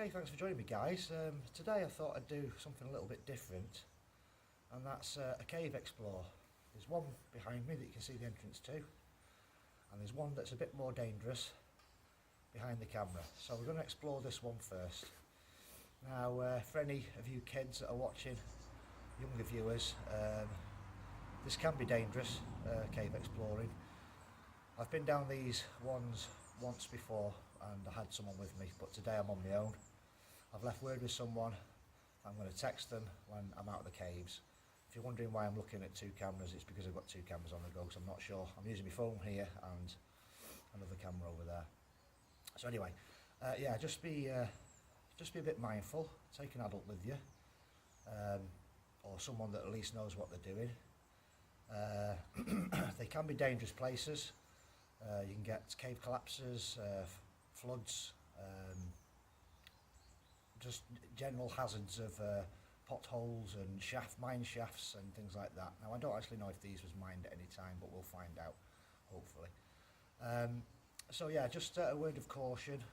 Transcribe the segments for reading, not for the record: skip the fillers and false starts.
Okay, thanks for joining me, guys. Today I thought I'd do something a little bit different, and that's a cave explore. There's one behind me that you can see the entrance to, and there's one that's a bit more dangerous behind the camera. So we're going to explore this one first. Now, for any of you kids that are watching, younger viewers, this can be dangerous, cave exploring. I've been down these ones once before and I had someone with me, but today I'm on my own. I've left word with someone. I'm going to text them when I'm out of the caves. If you're wondering why I'm looking at two cameras, it's because I've got two cameras on the go, so I'm not sure. I'm using my phone here and another camera over there. So anyway, yeah, just be a bit mindful. Take an adult with you, or someone that at least knows what they're doing. They can be dangerous places. You can get cave collapses, floods, just general hazards of potholes and mine shafts and things like that. Now, I don't actually know if these was mined at any time, but we'll find out, hopefully. So yeah, just a word of caution.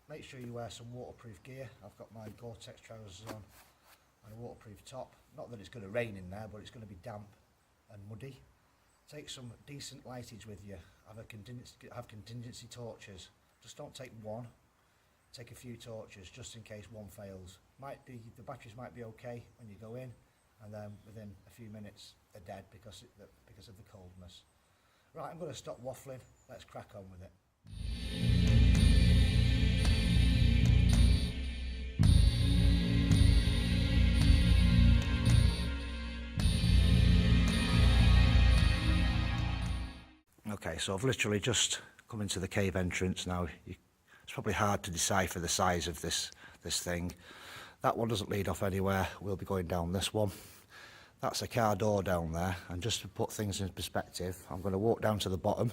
Make sure you wear some waterproof gear. I've got my Gore-Tex trousers on and a waterproof top. Not that it's going to rain in there, but it's going to be damp and muddy. Take some decent lightage with you. Have contingency torches. Just don't take one. Take a few torches just in case one fails. The batteries might be okay when you go in, and then within a few minutes they're dead because of the coldness. Right, I'm going to stop waffling. Let's crack on with it. Okay, so I've literally just come into the cave entrance now. It's probably hard to decipher the size of this thing. That one doesn't lead off anywhere. We'll be going down this one. That's a car door down there, and just to put things in perspective, I'm going to walk down to the bottom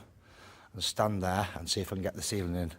and stand there and see if I can get the ceiling in.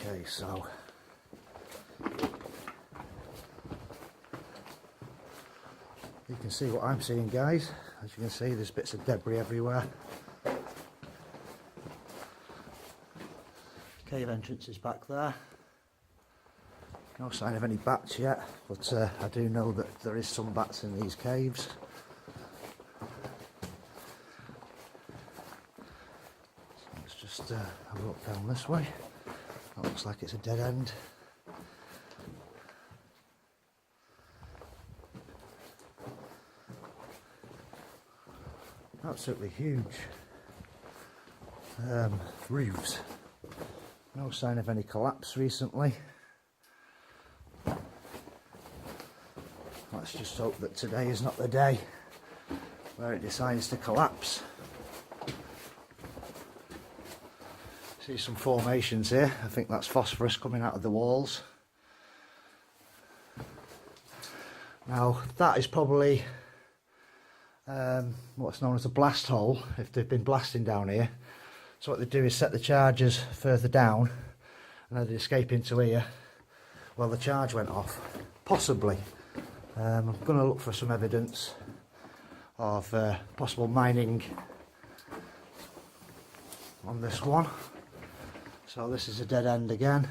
Okay, so you can see what I'm seeing, guys. As you can see, there's bits of debris everywhere. Cave entrance is back there. No sign of any bats yet, but I do know that there is some bats in these caves. So let's just have a look down this way. That looks like it's a dead end. Absolutely huge roofs. No sign of any collapse recently. Let's just hope that today is not the day where it decides to collapse. See some formations here. I think that's phosphorus coming out of the walls. Now that is probably what's known as a blast hole, if they've been blasting down here. So what they do is set the charges further down and then they escape into here. Well, the charge went off, possibly. I'm going to look for some evidence of possible mining on this one. So this is a dead end again.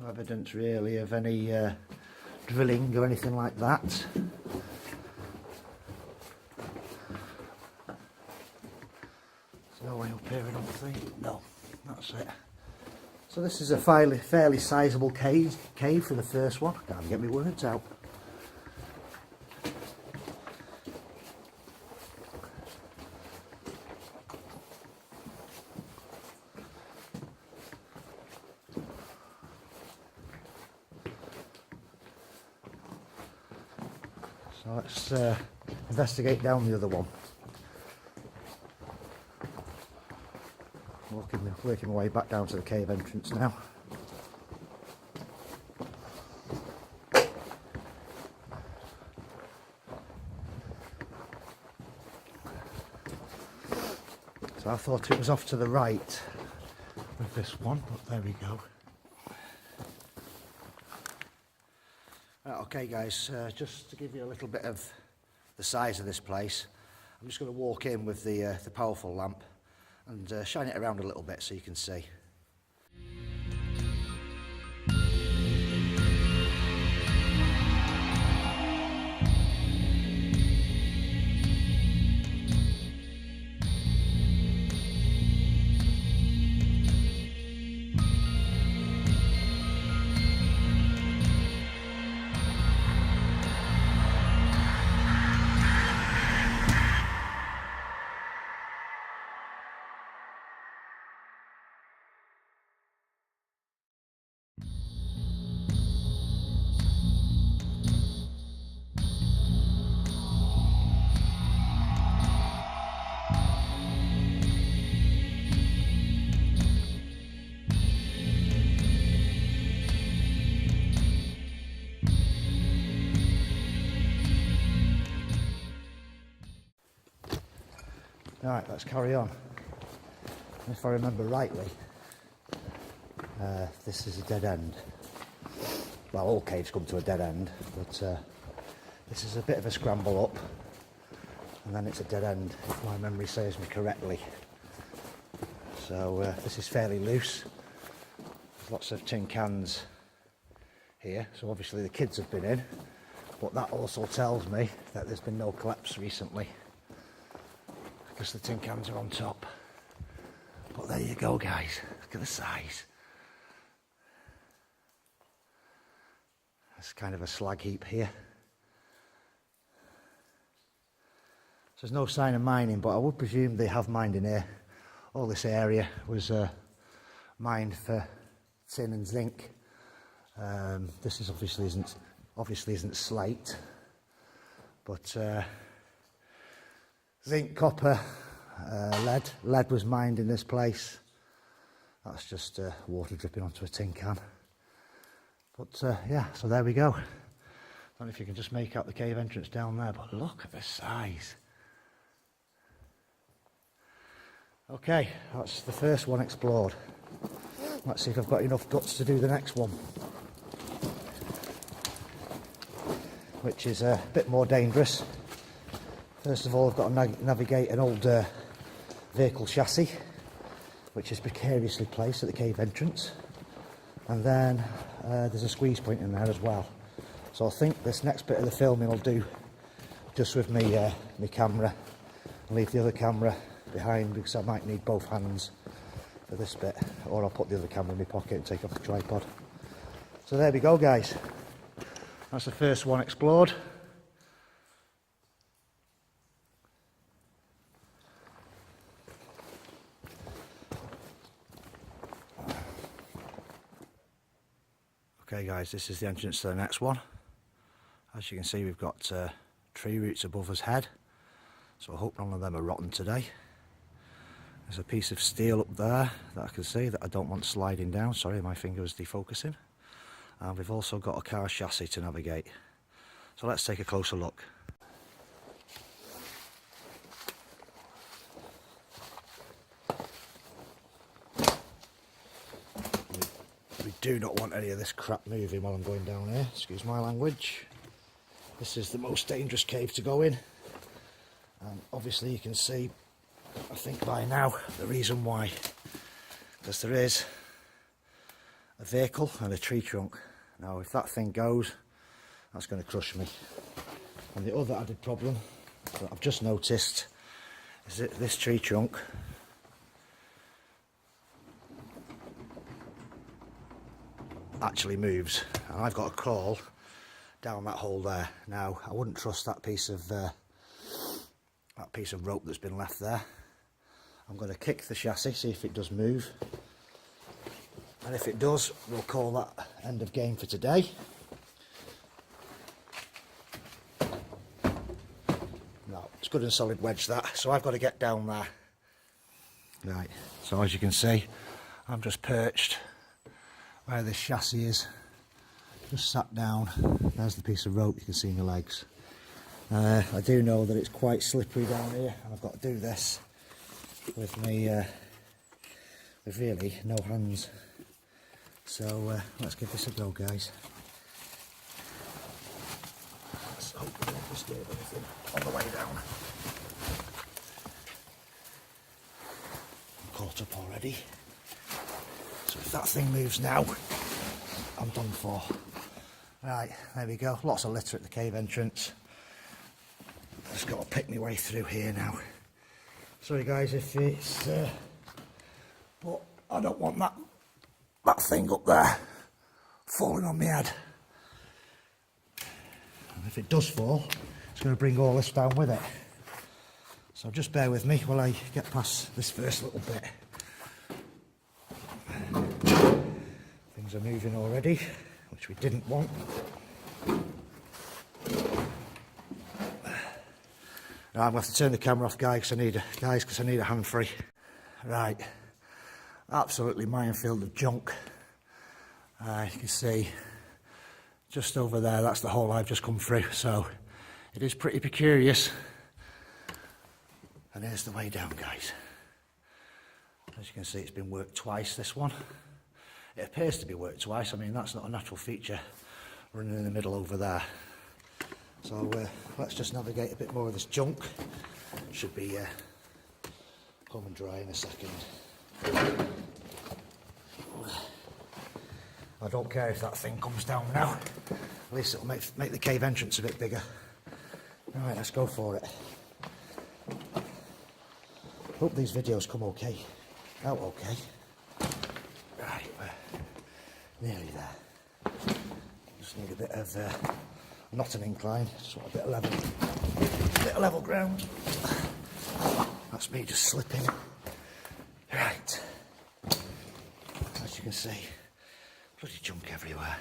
No evidence really of any drilling or anything like that. There's no way up here, I don't think. No, that's it. So this is a fairly sizable cave for the first one. Can't get my words out. So let's investigate down the other one. Working my way back down to the cave entrance now. So I thought it was off to the right with this one, but there we go. Okay guys, just to give you a little bit of the size of this place, I'm just going to walk in with the powerful lamp and shine it around a little bit so you can see. Right, let's carry on. If I remember rightly, this is a dead end. Well, all caves come to a dead end, but this is a bit of a scramble up, and then it's a dead end, if my memory serves me correctly. So this is fairly loose. There's lots of tin cans here, so obviously the kids have been in, but that also tells me that there's been no collapse recently, because the tin cans are on top. But there you go guys, look at the size. It's kind of a slag heap here. So there's no sign of mining, but I would presume they have mined in here. All this area was mined for tin and zinc. This is obviously isn't slate, but zinc, copper, lead was mined in this place. That's just water dripping onto a tin can. But yeah, so there we go. I don't know if you can just make out the cave entrance down there, but look at the size. Okay, that's the first one explored. Let's see if I've got enough guts to do the next one, which is a bit more dangerous. First of all, I've got to navigate an old vehicle chassis, which is precariously placed at the cave entrance. And then there's a squeeze point in there as well. So I think this next bit of the filming I'll do just with me, my camera, and leave the other camera behind, because I might need both hands for this bit, or I'll put the other camera in my pocket and take off the tripod. So there we go guys, that's the first one explored. Okay guys, this is the entrance to the next one. As you can see, we've got tree roots above us head, so I hope none of them are rotten today. There's a piece of steel up there that I can see that I don't want sliding down. Sorry, my finger was defocusing. And we've also got a car chassis to navigate. So let's take a closer look. We do not want any of this crap moving while I'm going down here, excuse my language. This is the most dangerous cave to go in, and obviously you can see, I think by now, the reason why. Because there is a vehicle and a tree trunk. Now if that thing goes, that's going to crush me. And the other added problem that I've just noticed is that this tree trunk actually moves, and I've got to crawl down that hole there. Now I wouldn't trust that piece of rope that's been left there. I'm going to kick the chassis, see if it does move, and if it does, we'll call that end of game for today. It's good and solid wedge that, so I've got to get down there. Right, so as you can see, I'm just perched where this chassis is, just sat down. There's the piece of rope, you can see my legs. I do know that it's quite slippery down here, and I've got to do this with me, with really no hands. So let's give this a go, guys. Let's hope we don't disturb anything on the way down. I'm caught up already. So if that thing moves now, I'm done for. Right, there we go. Lots of litter at the cave entrance. Just got to pick my way through here now. Sorry guys if it's... but I don't want that thing up there falling on my head. And if it does fall, it's going to bring all this down with it. So just bear with me while I get past this first little bit. Things are moving already, which we didn't want. Now I'm going to have to turn the camera off, guys, because I need a hand free. Right, absolutely minefield of junk. You can see just over there, that's the hole I've just come through, so it is pretty precarious. And here's the way down, guys. As you can see, it's been worked twice, this one. It appears to be worked twice. I mean, that's not a natural feature running in the middle over there. So let's just navigate a bit more of this junk. Should be home and dry in a second. I don't care if that thing comes down now. At least it'll make the cave entrance a bit bigger. Alright, let's go for it. Hope these videos come okay. Out okay. Right, we're nearly there. Just need a bit of, not an incline, just want a bit of level ground. That's me just slipping. Right. As you can see, bloody junk everywhere.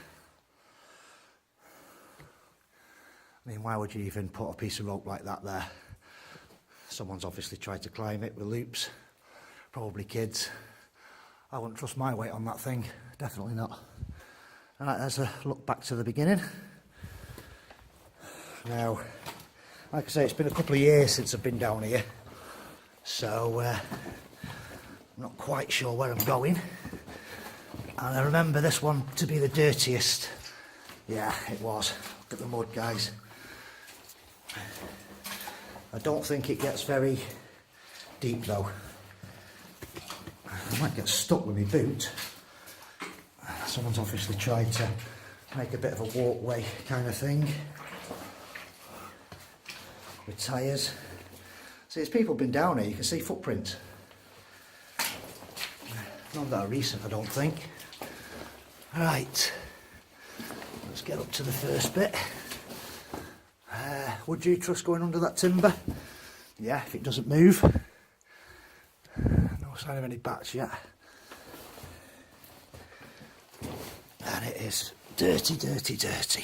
I mean, why would you even put a piece of rope like that there? Someone's obviously tried to climb it with loops, probably kids. I wouldn't trust my weight on that thing, definitely not. Alright, there's a look back to the beginning. Now, like I say, it's been a couple of years since I've been down here, so I'm not quite sure where I'm going. And I remember this one to be the dirtiest. Yeah, it was. Look at the mud, guys. I don't think it gets very deep though. I might get stuck with my boot. Someone's obviously tried to make a bit of a walkway kind of thing with tyres. See, there's people been down here, you can see footprints. None that are recent, I don't think. Right, let's get up to the first bit. Would you trust going under that timber? Yeah, if it doesn't move. No sign of any bats yet. And it is dirty, dirty, dirty.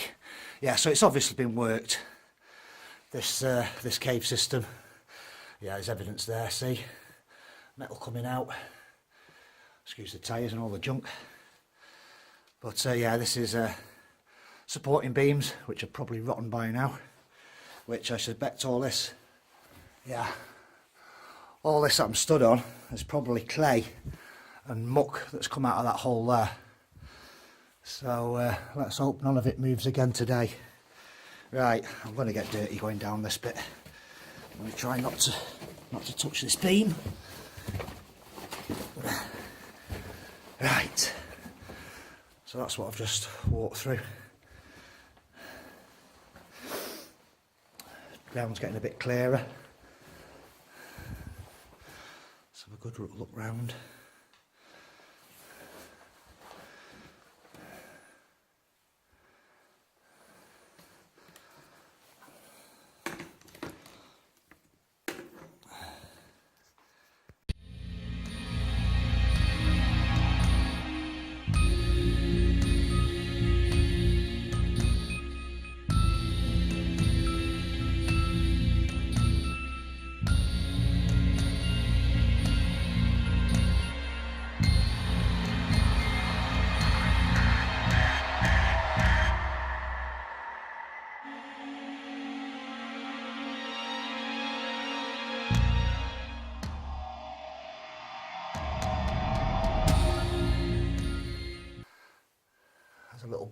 Yeah, so it's obviously been worked. This cave system. Yeah, there's evidence there, see? Metal coming out. Excuse the tyres and all the junk. But yeah, this is supporting beams, which are probably rotten by now. Which I suspect all this, yeah, all this that I'm stood on is probably clay and muck that's come out of that hole there. So let's hope none of it moves again today. Right, I'm going to get dirty going down this bit. I'm going to try not to touch this beam. Right, so that's what I've just walked through. Ground's getting a bit clearer. Let's have a good look round.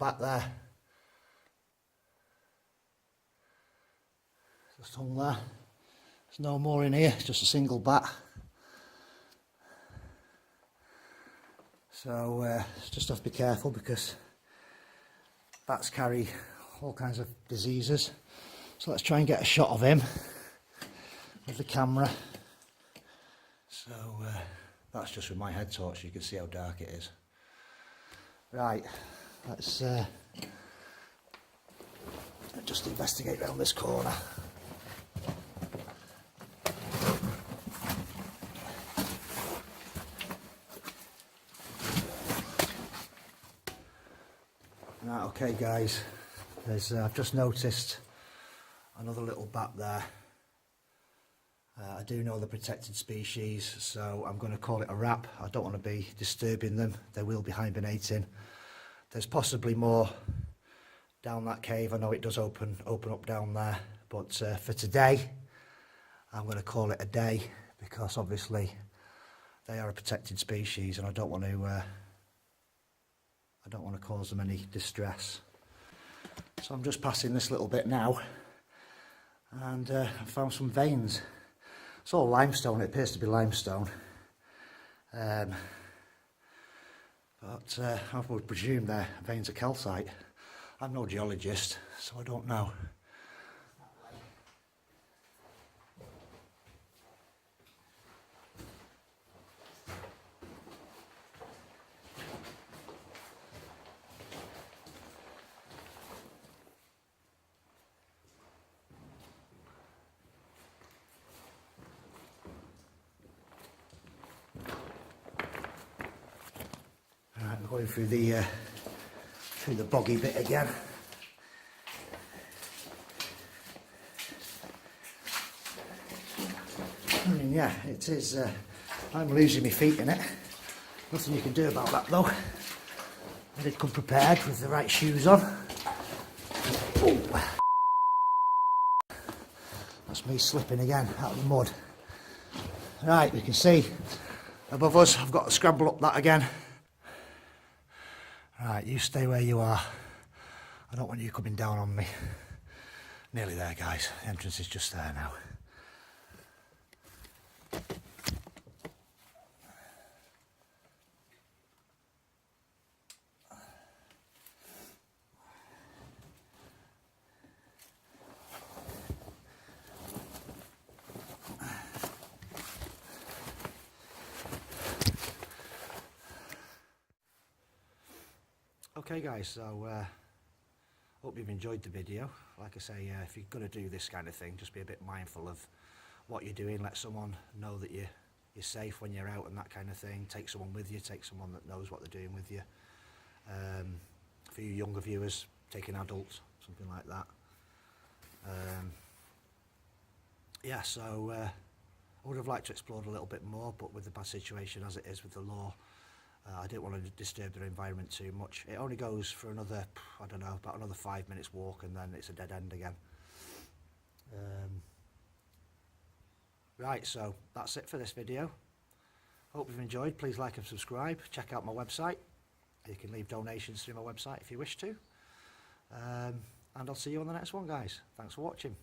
back there. Just hung there. There's no more in here, it's just a single bat. So just have to be careful because bats carry all kinds of diseases. So let's try and get a shot of him with the camera. So that's just with my head torch, so you can see how dark it is. Right, let's just investigate around this corner. Right, okay guys, I've just noticed another little bat there. I do know the protected species, so I'm going to call it a rap. I don't want to be disturbing them. They will be hibernating. There's possibly more down that cave. I know it does open up down there, but for today, I'm going to call it a day because obviously they are a protected species, and I don't want to cause them any distress. So I'm just passing this little bit now, and I found some veins. It's all limestone, it appears to be limestone. But I would presume they're veins of calcite. I'm no geologist, so I don't know. We're going through the boggy bit again. I mean, yeah, it is. I'm losing my feet in it. Nothing you can do about that though. I did come prepared with the right shoes on. Ooh. That's me slipping again out of the mud. Right, you can see above us, I've got to scramble up that again. Right, you stay where you are. I don't want you coming down on me. Nearly there, guys. The entrance is just there now. Okay guys, so hope you've enjoyed the video. Like I say, if you're going to do this kind of thing, just be a bit mindful of what you're doing. Let someone know that you're safe when you're out and that kind of thing. Take someone with you, take someone that knows what they're doing with you. For you younger viewers, take an adult, something like that. Yeah, so I would have liked to explore a little bit more, but with the bad situation as it is with the law, I didn't want to disturb the environment too much. It only goes for another, I don't know, about another 5 minutes walk, and then it's a dead end again. Right, so that's it for this video. Hope you've enjoyed. Please like and subscribe. Check out my website. You can leave donations through my website if you wish to. And I'll see you on the next one, guys. Thanks for watching.